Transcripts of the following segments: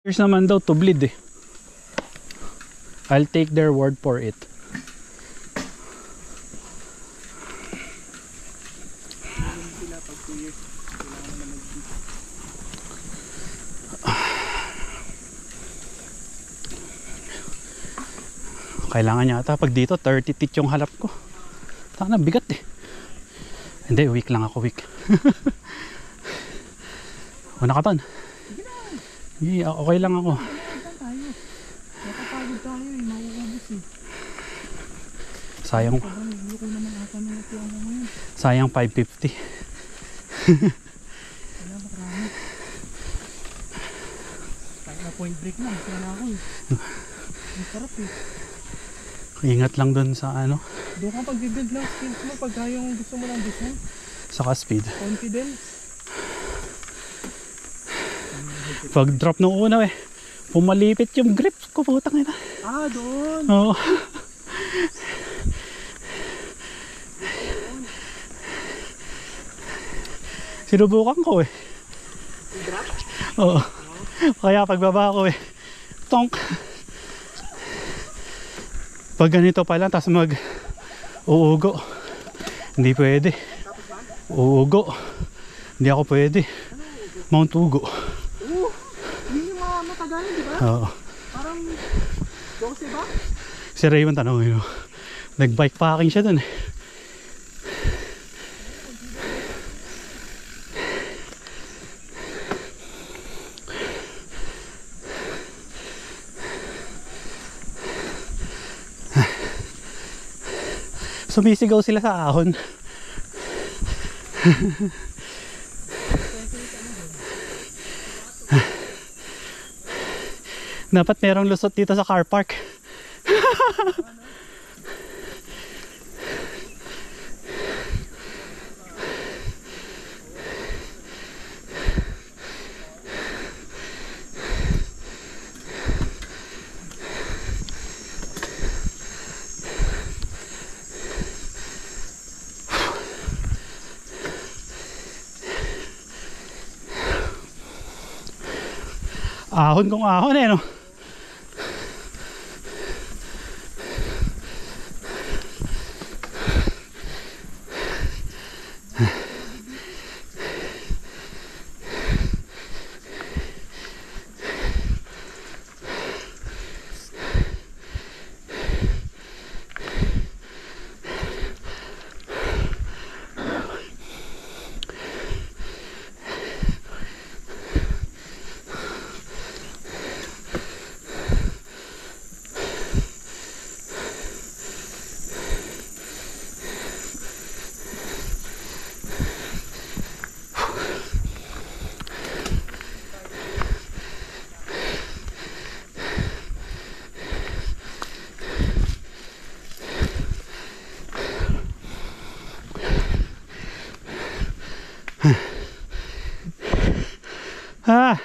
Here's naman daw to bleed eh. I'll take their word for it. Kailangan yata pag dito 30 teeth yung halap ko. Sana bigat eh. Hindi, weak lang ako, weak. O nakaton. Okay lang ako. Nakapagod tayo eh, mauubos eh. Sayang. Sayang 550. Wala makarami. Kahit na point break na, masaya na ako eh. Ang sarap eh. Ingat lang dun sa ano. Doon kang pag-build ng skills mo pagka yung gusto mo ng design. Saka speed. Confidence. Pag drop nung una eh, pumalipit yung grip ko, putang ina. Ah, doon. Oo. Sinubukan ko eh. Drop? Oo. Kaya pagbaba ko eh, tonk. Pag ganito pa lang, tapos uugo. Hindi pwede. Uugo. Hindi ako pwede. Mount Ugo. Yun yung mga matagalan, di ba? Oo. Parang 12 ba? Si Raymond tanongin mo. Nag-bike packing siya dun eh. Sumisigaw sila sa ahon. Dapat merong lusot dito sa car park. Ahon kung ahon eh no. Ah.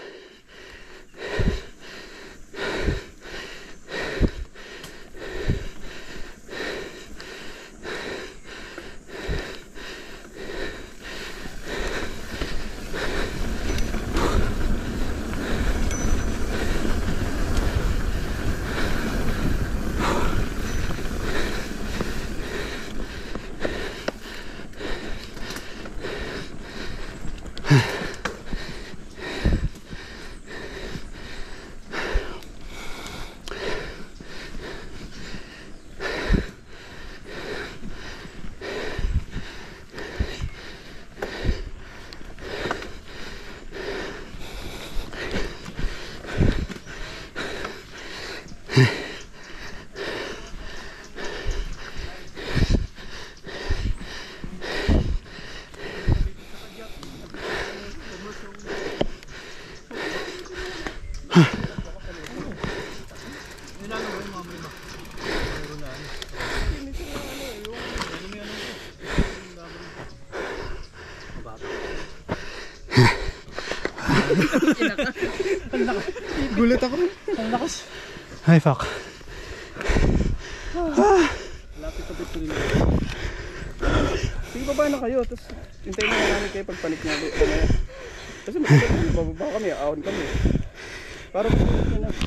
Gulat ako. Ang lakas. Ay fuck. Lapit na pito nila. Sige, baba na kayo. Tapos hintayin na namin kayo pagpanik na. Kasi bababa kami, ahon kami. Para mabulit nyo na.